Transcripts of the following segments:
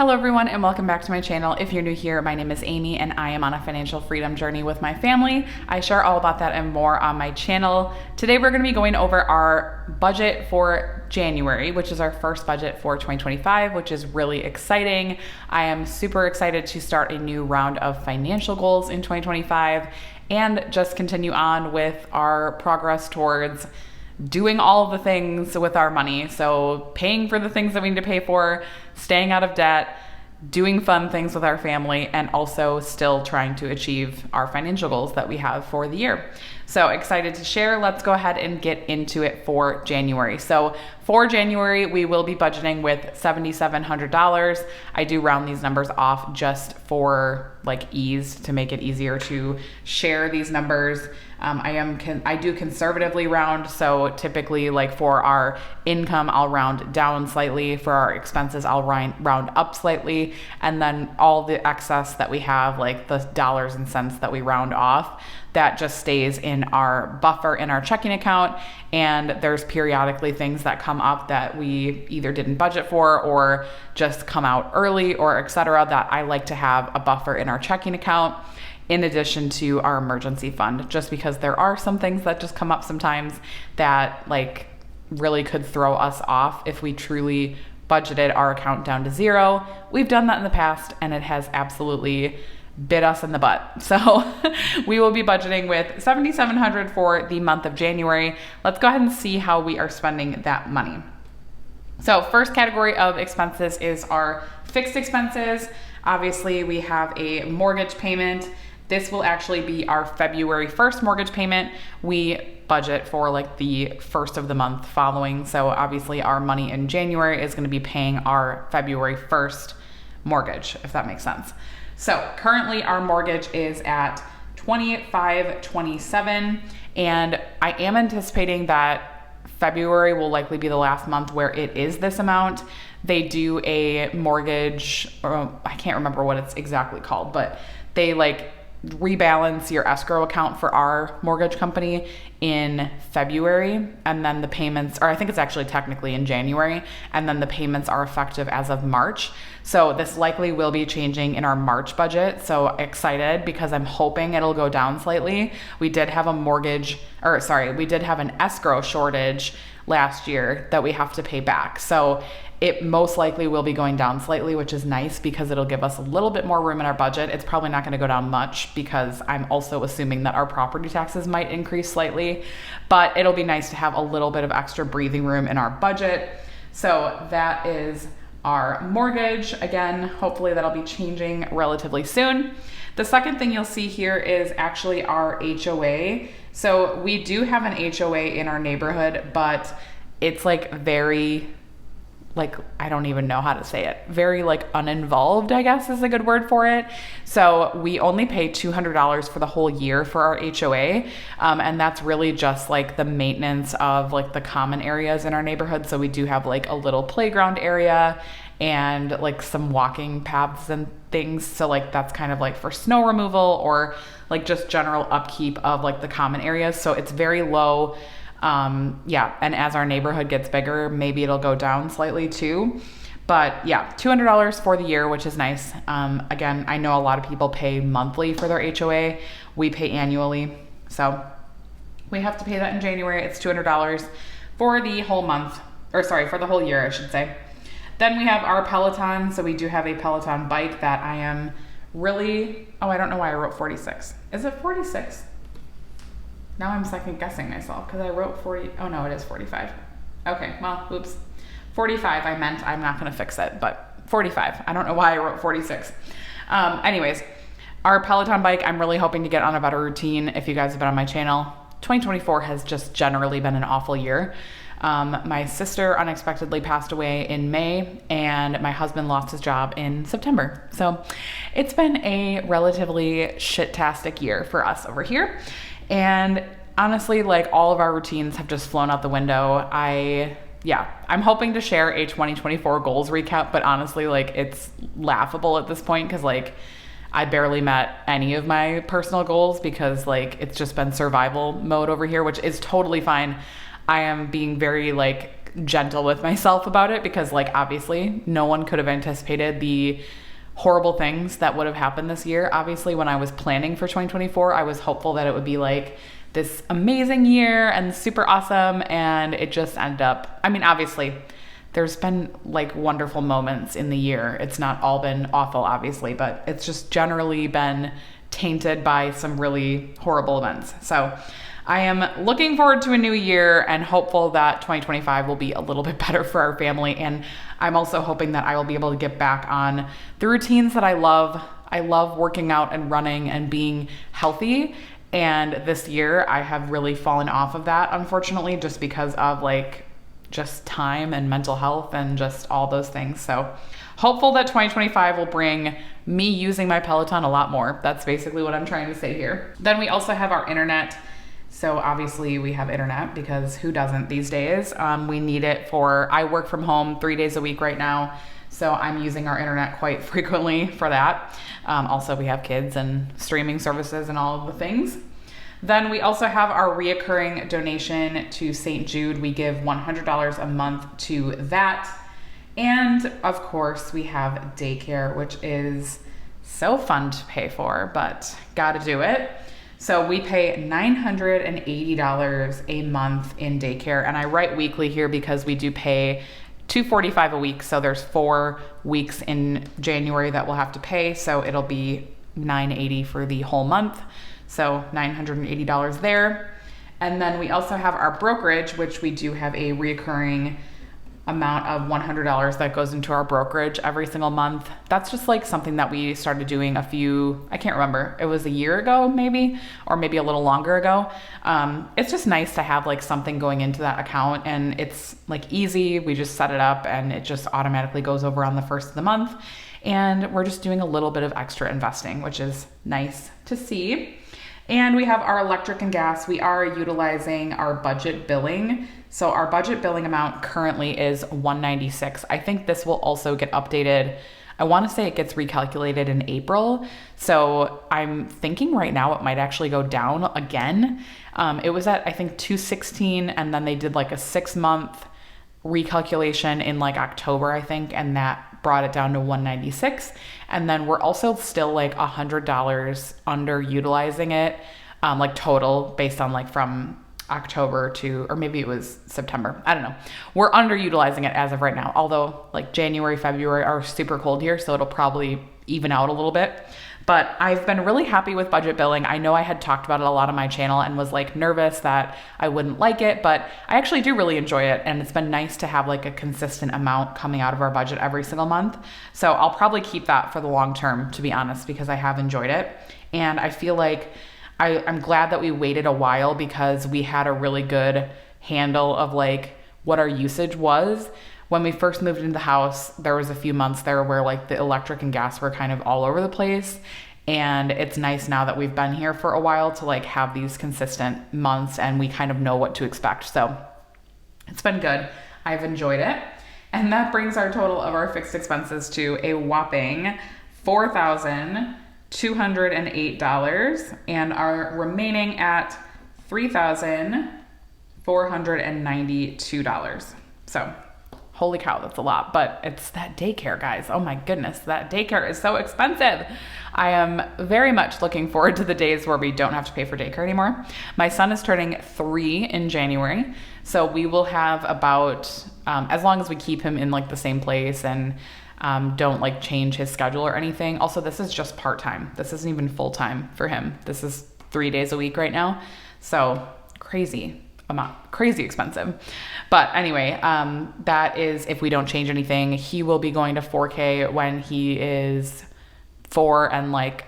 Hello everyone and welcome back to my channel. If you're new here, my name is Amy and I am on a financial freedom journey with my family. I share all about that and more on my channel. Today we're going to be going over our budget for January, which is our first budget for 2025, which is really exciting. I am super excited to start a new round of financial goals in 2025 and just continue on with our progress towards doing all of the things with our money. So paying for the things that we need to pay for, staying out of debt, doing fun things with our family, and also still trying to achieve our financial goals that we have for the year. So excited to share. Let's go ahead and get into it for January. So for January, we will be budgeting with $7,700. I do round these numbers off just for like ease to make it easier to share these numbers. I do conservatively round, so typically like for our income, I'll round down slightly. For our expenses, I'll round up slightly. And then all the excess that we have, like the dollars and cents that we round off, that just stays in our buffer in our checking account. And there's periodically things that come up that we either didn't budget for or just come out early or etc. that I like to have a buffer in our checking account in addition to our emergency fund, just because there are some things that just come up sometimes that like really could throw us off if we truly budgeted our account down to zero. We've done that in the past and it has absolutely bit us in the butt. So we will be budgeting with $7,700 for the month of January. Let's go ahead and see how we are spending that money. So first category of expenses is our fixed expenses. Obviously we have a mortgage payment. This will actually be our February 1st mortgage payment. We budget for like the first of the month following. So obviously our money in January is going to be paying our February 1st mortgage, if that makes sense. So currently our mortgage is at $2,527, and I am anticipating that February will likely be the last month where it is this amount. They do a mortgage, or I can't remember what it's exactly called, but they like rebalance your escrow account for our mortgage company in February, and then the payments, or I think it's actually technically in January, and then the payments are effective as of March. So this likely will be changing in our March budget. So excited because I'm hoping it'll go down slightly. We did have we did have an escrow shortage last year that we have to pay back. So it most likely will be going down slightly, which is nice because it'll give us a little bit more room in our budget. It's probably not going to go down much because I'm also assuming that our property taxes might increase slightly, but it'll be nice to have a little bit of extra breathing room in our budget. So that is our mortgage. Again, hopefully that'll be changing relatively soon. The second thing you'll see here is actually our HOA. So we do have an HOA in our neighborhood, but it's like very, like, I don't even know how to say it. Very like uninvolved, I guess is a good word for it. So we only pay $200 for the whole year for our HOA. And that's really just like the maintenance of like the common areas in our neighborhood. So we do have like a little playground area and like some walking paths and things. So like that's kind of like for snow removal or like just general upkeep of like the common areas. So it's very low. Yeah, and as our neighborhood gets bigger, maybe it'll go down slightly too. But yeah, $200 for the year, which is nice. Again, I know a lot of people pay monthly for their HOA. We pay annually. So we have to pay that in January. It's $200 for the whole month, or sorry, for the whole year, I should say. Then we have our Peloton. So we do have a Peloton bike that I am really, I don't know why I wrote 46. Is it 46? Now I'm second guessing myself because I wrote 40. Oh no, it is 45. Okay, well, oops. 45 I meant. I'm not going to fix it, but 45. I don't know why I wrote 46. Anyways, our Peloton bike, I'm really hoping to get on a better routine. If you guys have been on my channel, 2024 has just generally been an awful year. My sister unexpectedly passed away in May and my husband lost his job in September. So it's been a relatively shit-tastic year for us over here. And honestly, like all of our routines have just flown out the window. I'm hoping to share a 2024 goals recap, but honestly, like it's laughable at this point because like I barely met any of my personal goals because like it's just been survival mode over here, which is totally fine. I am being very like gentle with myself about it because like obviously no one could have anticipated the horrible things that would have happened this year. Obviously, when I was planning for 2024, I was hopeful that it would be like this amazing year and super awesome, and it just ended up, I mean, obviously there's been like wonderful moments in the year. It's not all been awful, obviously, but it's just generally been tainted by some really horrible events. So I am looking forward to a new year and hopeful that 2025 will be a little bit better for our family. And I'm also hoping that I will be able to get back on the routines that I love. I love working out and running and being healthy. And this year I have really fallen off of that, unfortunately, just because of like just time and mental health and just all those things. So hopeful that 2025 will bring me using my Peloton a lot more. That's basically what I'm trying to say here. Then we also have our internet. So obviously we have internet because who doesn't these days? We need it I work from home 3 days a week right now. So I'm using our internet quite frequently for that. Also, we have kids and streaming services and all of the things. Then we also have our reoccurring donation to St. Jude. We give $100 a month to that. And of course, we have Daycare, which is so fun to pay for, but gotta do it. So we pay $980 a month in Daycare. And I write weekly here because we do pay $245 a week. So there's 4 weeks in January that we'll have to pay. So it'll be $980 for the whole month. So $980 there. And then we also have our brokerage, which we do have a reoccurring amount of $100 that goes into our brokerage every single month. That's just like something that we started doing I can't remember, it was a year ago maybe, or maybe a little longer ago. It's just nice to have like something going into that account, and it's like easy. We just set it up and it just automatically goes over on the first of the month. And we're just doing a little bit of extra investing, which is nice to see. And we have our electric and gas. We are utilizing our budget billing. So our budget billing amount currently is $196. I think this will also get updated. I want to say it gets recalculated in April. So I'm thinking right now it might actually go down again. It was at, I think, $216, and then they did like a 6-month recalculation in like October, I think, and that brought it down to $196. And then we're also still like $100 underutilizing it, like total based on like from October to, or maybe it was September. I don't know. We're underutilizing it as of right now. Although like January, February are super cold here, so it'll probably even out a little bit. But I've been really happy with budget billing. I know I had talked about it a lot on my channel and was like nervous that I wouldn't like it, but I actually do really enjoy it. And it's been nice to have like a consistent amount coming out of our budget every single month. So I'll probably keep that for the long term, to be honest, because I have enjoyed it. And I feel like I'm glad that we waited a while because we had a really good handle of like what our usage was. When we first moved into the house, there was a few months there where like the electric and gas were kind of all over the place. And it's nice now that we've been here for a while to like have these consistent months and we kind of know what to expect. So it's been good. I've enjoyed it. And that brings our total of our fixed expenses to a whopping $4,208 and are remaining at $3,492. So holy cow, that's a lot, but it's that daycare, guys. Oh my goodness, that daycare is so expensive. I am very much looking forward to the days where we don't have to pay for daycare anymore. My son is turning 3 in January, so we will have about, as long as we keep him in like the same place and don't like change his schedule or anything. Also, this is just part-time. This isn't even full-time for him. This is 3 days a week right now. So crazy amount, crazy expensive. But anyway, that is if we don't change anything. He will be going to 4K when he is 4 and like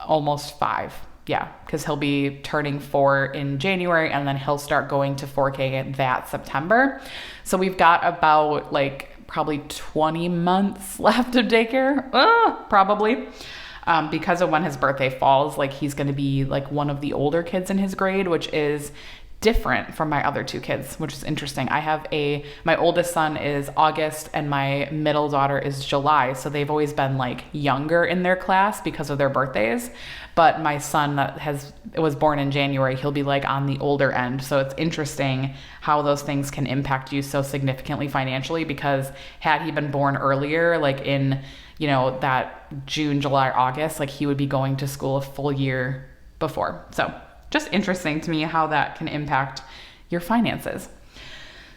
almost 5. Yeah, because he'll be turning 4 in January and then he'll start going to 4K that September. So we've got about like probably 20 months left of daycare, probably. Because of when his birthday falls, like he's going to be like one of the older kids in his grade, which is different from my other two kids, which is interesting. My oldest son is August and my middle daughter is July. So they've always been like younger in their class because of their birthdays. But my son that was born in January, he'll be like on the older end. So it's interesting how those things can impact you so significantly financially, because had he been born earlier, like in, that June, July, August, like he would be going to school a full year before. So just interesting to me how that can impact your finances.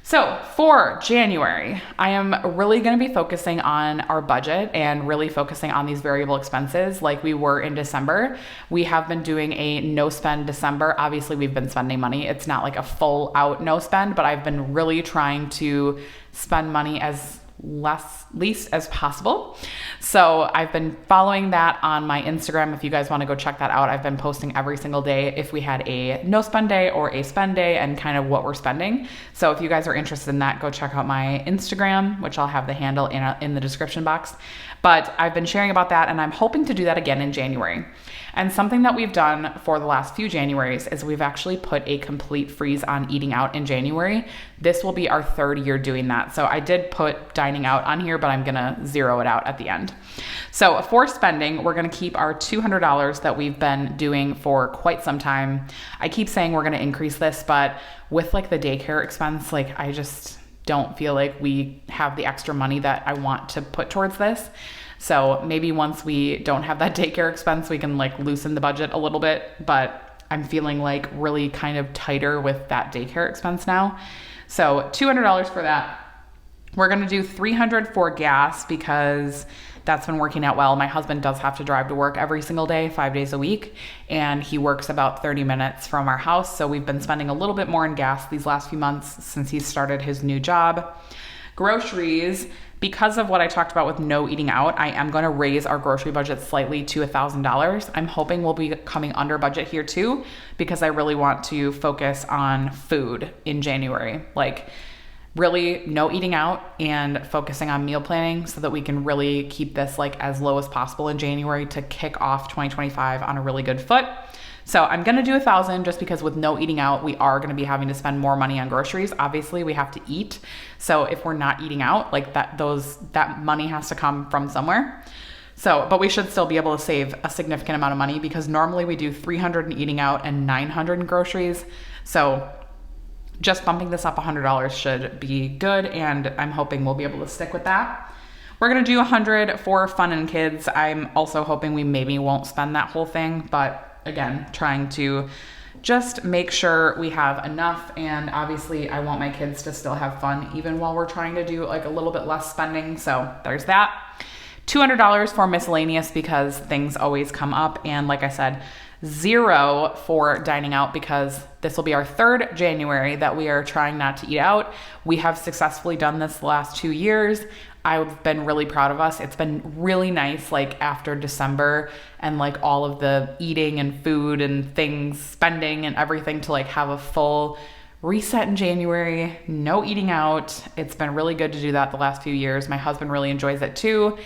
So for January, I am really going to be focusing on our budget and really focusing on these variable expenses like we were in December. We have been doing a no spend December. Obviously, we've been spending money. It's not like a full out no spend, but I've been really trying to spend money as least as possible. So I've been following that on my Instagram. If you guys want to go check that out, I've been posting every single day if we had a no spend day or a spend day and kind of what we're spending. So if you guys are interested in that, go check out my Instagram, which I'll have the handle in the description box. But I've been sharing about that, and I'm hoping to do that again in January. And something that we've done for the last few Januaries is we've actually put a complete freeze on eating out in January. This will be our third year doing that. So I did put dining out on here, but I'm gonna zero it out at the end. So for spending, we're gonna keep our $200 that we've been doing for quite some time. I keep saying we're gonna increase this, but with like the daycare expense, like I just don't feel like we have the extra money that I want to put towards this. So maybe once we don't have that daycare expense, we can like loosen the budget a little bit, but I'm feeling like really kind of tighter with that daycare expense now. So $200 for that. We're going to do $300 for gas because that's been working out well. My husband does have to drive to work every single day, 5 days a week, and he works about 30 minutes from our house. So we've been spending a little bit more in gas these last few months since he started his new job. Groceries, because of what I talked about with no eating out, I am going to raise our grocery budget slightly to $1,000. I'm hoping we'll be coming under budget here too, because I really want to focus on food in January. Like really no eating out and focusing on meal planning so that we can really keep this like as low as possible in January to kick off 2025 on a really good foot. So I'm going to do $1,000 just because with no eating out, we are going to be having to spend more money on groceries. Obviously we have to eat. So if we're not eating out, like that money has to come from somewhere. So, but we should still be able to save a significant amount of money because normally we do $300 in eating out and $900 in groceries. So just bumping this up $100 should be good, and I'm hoping we'll be able to stick with that. We're gonna do $100 for fun and kids. I'm also hoping we maybe won't spend that whole thing, but again, trying to just make sure we have enough. And obviously I want my kids to still have fun even while we're trying to do like a little bit less spending. So there's that. $200 for miscellaneous because things always come up. And like I said, $0 for dining out because this will be our third January that we are trying not to eat out. We have successfully done this the last 2 years. I've been really proud of us. It's been really nice, like after December and like all of the eating and food and things, spending and everything, to like have a full reset in January, no eating out. It's been really good to do that the last few years. My husband really enjoys it too,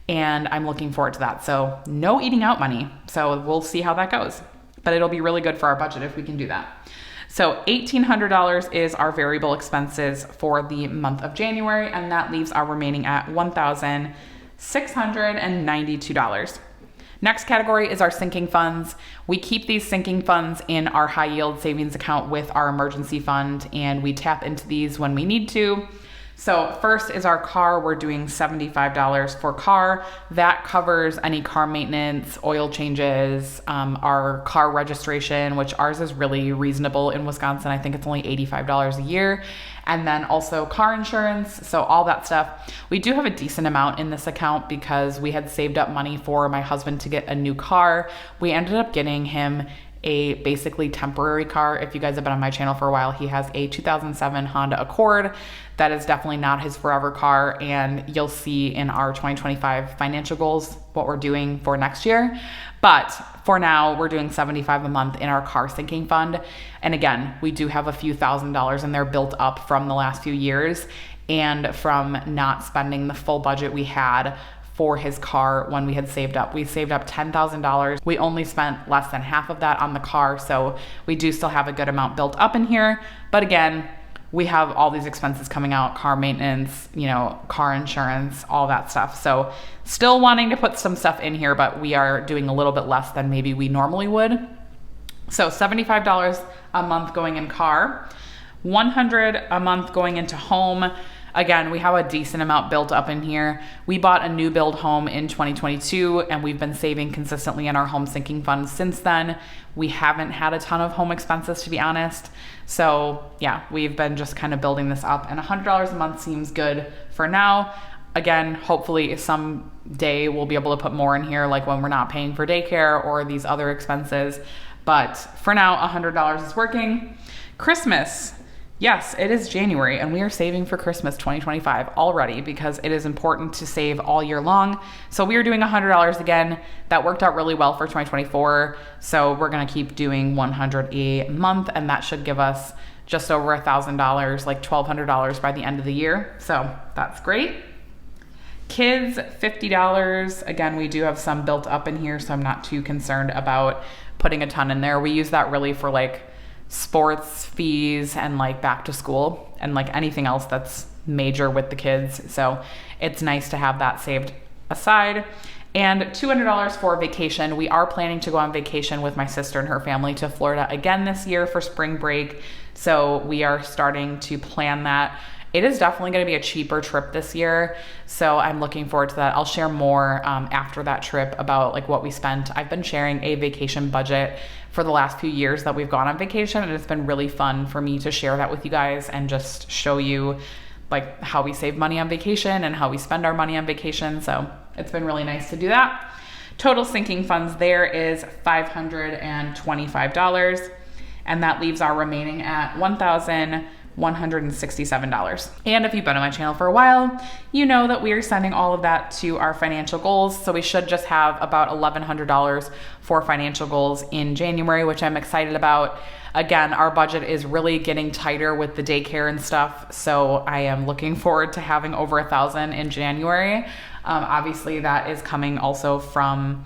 and I'm looking forward to that. So no eating out money. So we'll see how that goes, but it'll be really good for our budget if we can do that. So $1,800 is our variable expenses for the month of January, and that leaves our remaining at $1,692. Next category is our sinking funds. We keep these sinking funds in our high yield savings account with our emergency fund, and we tap into these when we need to. So first is our car. We're doing $75 for car. That covers any car maintenance, oil changes, our car registration, which ours is really reasonable in Wisconsin. I think it's only $85 a year. And then also car insurance. So all that stuff. We do have a decent amount in this account because we had saved up money for my husband to get a new car. We ended up getting him a basically temporary car. If you guys have been on my channel for a while, he has a 2007 Honda Accord. That is definitely not his forever car, and you'll see in our 2025 financial goals what we're doing for next year. But for now, we're doing $75 a month in our car sinking fund. And again, we do have a few $1,000s in there built up from the last few years and from not spending the full budget we had for his car when we had saved up. We saved up $10,000. We only spent less than half of that on the car, so we do still have a good amount built up in here. But again, we have all these expenses coming out, car maintenance, you know, car insurance, all that stuff. So still wanting to put some stuff in here, but we are doing a little bit less than maybe we normally would. So $75 a month going in car, $100 a month going into home. Again, we have a decent amount built up in here. We bought a new build home in 2022 and we've been saving consistently in our home sinking fund since then. We haven't had a ton of home expenses, to be honest. So yeah, we've been just kind of building this up, and $100 a month seems good for now. Again, hopefully someday we'll be able to put more in here, like when we're not paying for daycare or these other expenses. But for now, $100 is working. Christmas. Yes, it is January and we are saving for Christmas 2025 already because it is important to save all year long. So we are doing $100 again. That worked out really well for 2024. So we're gonna keep doing $100 a month, and that should give us just over $1,000, like $1,200 by the end of the year. So that's great. Kids, $50. Again, we do have some built up in here, so I'm not too concerned about putting a ton in there. We use that really for like sports fees and like back to school and like anything else that's major with the kids. So it's nice to have that saved aside. And $200 for vacation. We are planning to go on vacation with my sister and her family to Florida again this year for spring break. So we are starting to plan that. It is definitely going to be a cheaper trip this year, so I'm looking forward to that. I'll share more after that trip about like what we spent. I've been sharing a vacation budget for the last few years that we've gone on vacation, and it's been really fun for me to share that with you guys and just show you like how we save money on vacation and how we spend our money on vacation. So it's been really nice to do that. Total sinking funds there is $525, and that leaves our remaining at $1,167. And if you've been on my channel for a while, you know that we are sending all of that to our financial goals. So we should just have about $1,100 for financial goals in January, which I'm excited about. Again, our budget is really getting tighter with the daycare and stuff. So I am looking forward to having over $1,000 in January. Obviously that is coming also from,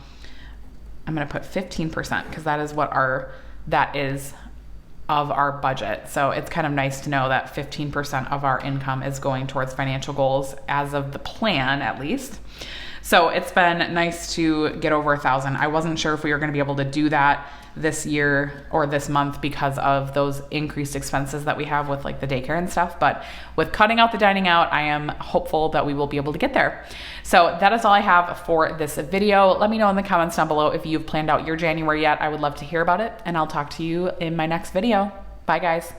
I'm gonna put 15% because that is what that is of our budget. So it's kind of nice to know that 15% of our income is going towards financial goals as of the plan, at least. So it's been nice to get over $1,000. I wasn't sure if we were going to be able to do that this year or this month because of those increased expenses that we have with like the daycare and stuff. But with cutting out the dining out, I am hopeful that we will be able to get there. So that is all I have for this video. Let me know in the comments down below if you've planned out your January yet. I would love to hear about it, and I'll talk to you in my next video. Bye guys.